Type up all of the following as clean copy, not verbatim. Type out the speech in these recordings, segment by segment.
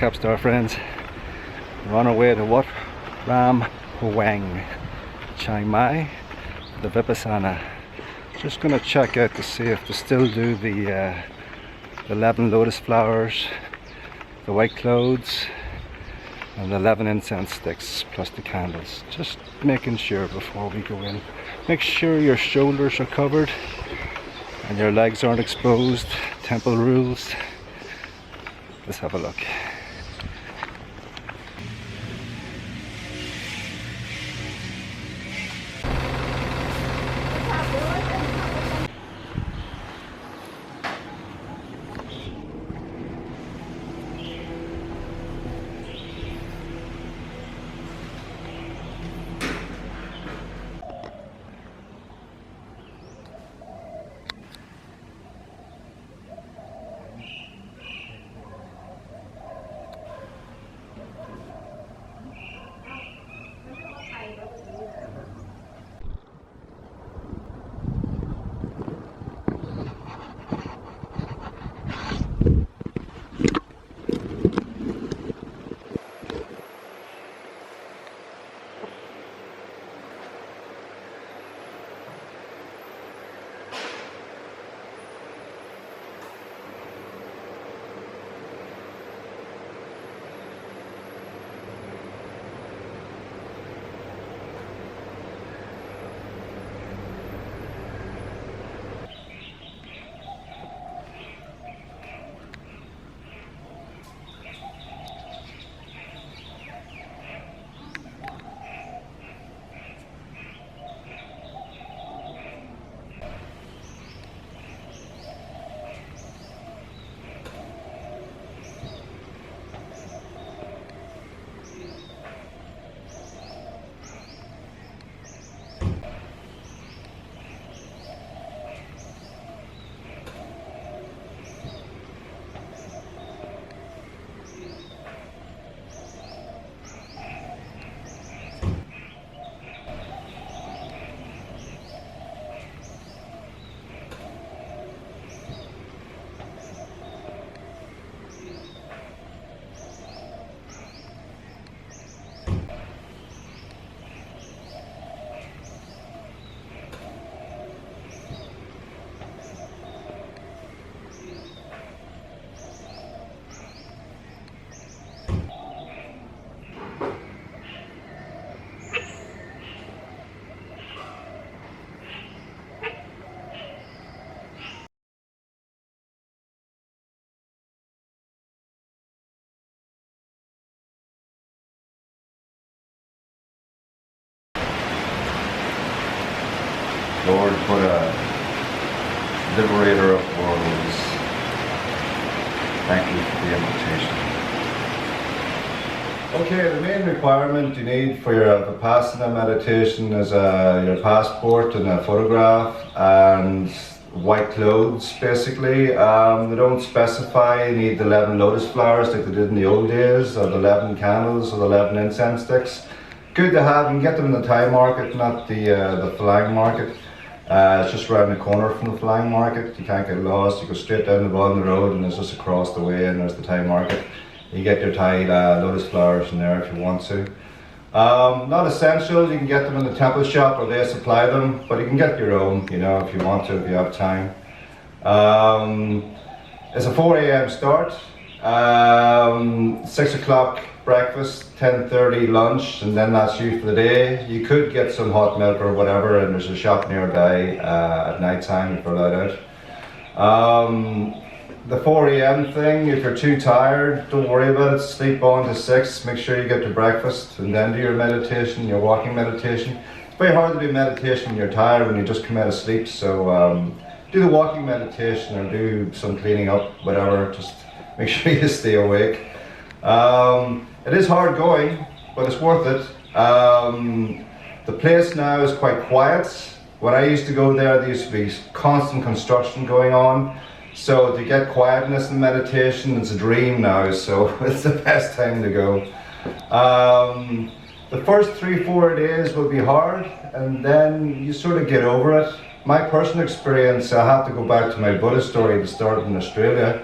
Capstar friends. We're on our way to Wat Ram Poeng Chiang Mai, the Vipassana. Just gonna check out to see if they still do the 11 lotus flowers, the white clothes, and the 11 incense sticks plus the candles. Just making sure before we go in. Make sure your shoulders are covered and your legs aren't exposed. Temple rules. Let's have a look. Lord Buddha, liberator of worlds, thank you for the invitation. Okay, the main requirement you need for your Vipassana meditation is your passport and a photograph and white clothes, basically. They don't specify you need the 11 lotus flowers like they did in the old days, or the 11 candles, or the 11 incense sticks. Good to have. You can get them in the Thai market, not the flying market. It's just around the corner from the flying market. You can't get lost. You go straight down the bottom of the road and it's just across the way, and there's the Thai market. You get your Thai lotus flowers in there if you want to. Not essential. You can get them in the temple shop or they supply them, but you can get your own, you know, if you want to, if you have time. It's a 4 a.m. start. 6 o'clock breakfast, 10:30 lunch, and then that's you for the day. You could get some hot milk or whatever, and there's a shop nearby at night time if you're allowed out. The 4 a.m. thing, if you're too tired, don't worry about it. Sleep on to 6. Make sure you get your breakfast and then do your meditation, your walking meditation. It's very hard to do meditation when you're tired, when you just come out of sleep. So do the walking meditation or do some cleaning up, whatever. Just make sure you stay awake. It is hard going, but it's worth it. The place now is quite quiet. When I used to go there used to be constant construction going on. So to get quietness and meditation, it's a dream now, so it's the best time to go. The first 3-4 days will be hard, and then you sort of get over it. My personal experience, I have to go back to my Buddha story that started in Australia.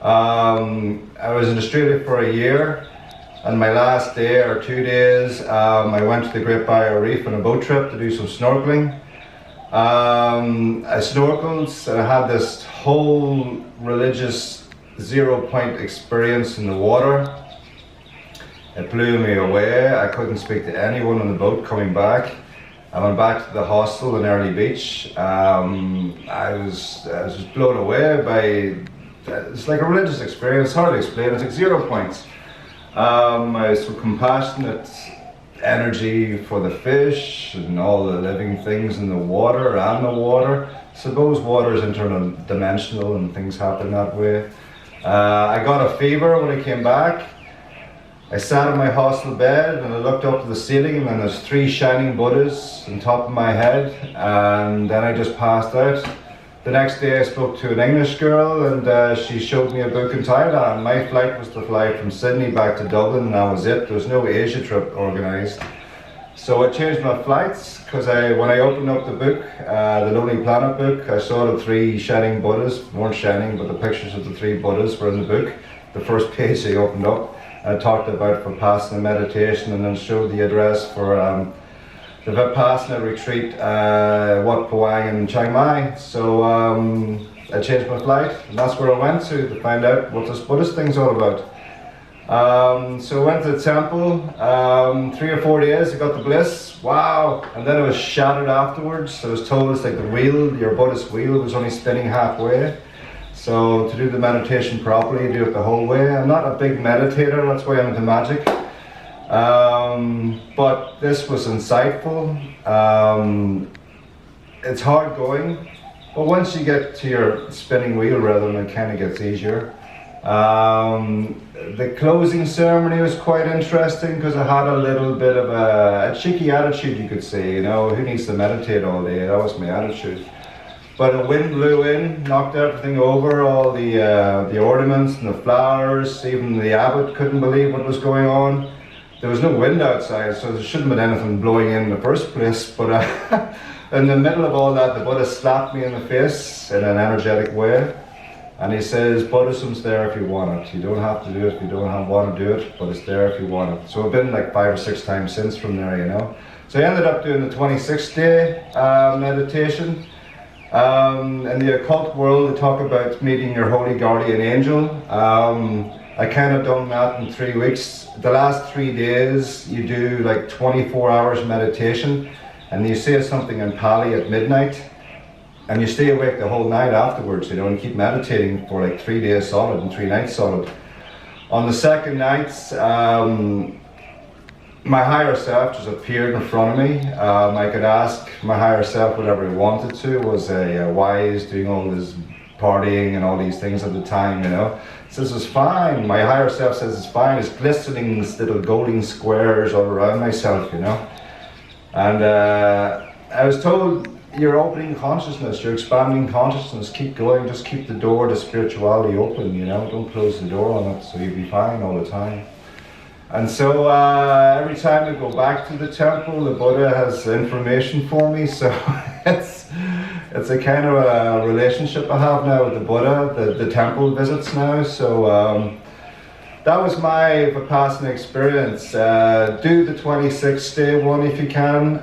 I was in Australia for a year, and my last day or 2 days, I went to the Great Barrier Reef on a boat trip to do some snorkeling. I snorkeled and I had this whole religious 0 point experience in the water. It blew me away. I couldn't speak to anyone on the boat coming back. I went back to the hostel in Early Beach. I was just blown away by, it's like a religious experience, it's hard to explain, it's like 0 points. I was so compassionate energy for the fish and all the living things in the water and the water. I suppose water is interdimensional and things happen that way. I got a fever when I came back. I sat in my hostel bed and I looked up to the ceiling and there's 3 shining Buddhas on top of my head, and then I just passed out. The next day I spoke to an English girl and she showed me a book in Thailand. My flight was to fly from Sydney back to Dublin and that was it. There was no Asia trip organised. So I changed my flights because when I opened up the book, the Lonely Planet book, I saw the 3 shining Buddhas. Weren't shining, but the pictures of the 3 Buddhas were in the book. The first page I opened up. I talked about Vipassana meditation and then showed the address for the Vipassana retreat, Wat Poeng in Chiang Mai. So I changed my flight and that's where I went to find out what this Buddhist thing's all about. So I went to the temple, 3 or 4 days, I got the bliss, wow, and then I was shattered afterwards. I was told it's like the wheel, your Buddhist wheel was only spinning halfway. So to do the meditation properly, do it the whole way. I'm not a big meditator, that's why I'm into magic. But this was insightful. It's hard going, but once you get to your spinning wheel rhythm, it kind of gets easier. The closing ceremony was quite interesting because I had a little bit of a cheeky attitude, you could say, you know, who needs to meditate all day? That was my attitude. But a wind blew in, knocked everything over, all the ornaments and the flowers. Even the abbot couldn't believe what was going on. There was no wind outside, so there shouldn't have been anything blowing in the first place. But in the middle of all that, the Buddha slapped me in the face in an energetic way. And he says, Buddhism's there if you want it. You don't have to do it if you don't want to do it, but it's there if you want it. So I've been like 5 or 6 times since from there, you know. So I ended up doing the 26th day meditation. In the occult world, they talk about meeting your holy guardian angel. I kind of done that in 3 weeks. The last 3 days, you do like 24 hours meditation, and you say something in Pali at midnight, and you stay awake the whole night afterwards, you know, and keep meditating for like 3 days solid and 3 nights solid. On the second night, my higher self just appeared in front of me. I could ask my higher self whatever he wanted to. Was why he's doing all this partying and all these things at the time, you know. He says it's fine. My higher self says it's fine. It's glistening these little golden squares all around myself, you know. And I was told, you're opening consciousness, you're expanding consciousness, keep going, just keep the door to spirituality open, you know, don't close the door on it, so you'll be fine all the time. And so every time I go back to the temple, the Buddha has information for me, so it's a kind of a relationship I have now with the Buddha, the temple visits now. So that was my Vipassana experience. Do the 26th day one if you can.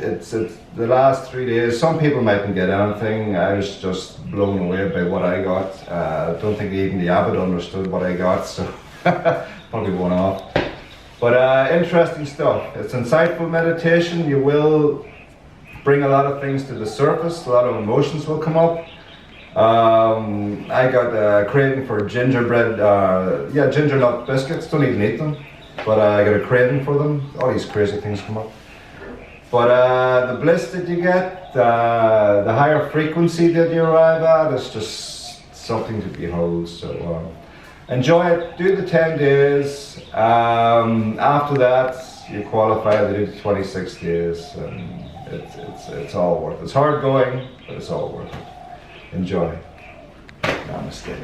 It's the last 3 days. Some people mightn't get anything. I was just blown away by what I got. I don't think even the abbot understood what I got, so probably one off. But interesting stuff. It's insightful meditation. You will bring a lot of things to the surface. A lot of emotions will come up. I got a craving for gingerbread, ginger nut biscuits. Don't even eat them, but I got a craving for them. All these crazy things come up. But the bliss that you get, the higher frequency that you arrive at, is just something to behold. So enjoy it. Do the 10 days. After that, you qualify to do the 26 days. It's all worth it. It's hard going, but it's all worth it. Enjoy. Namaste.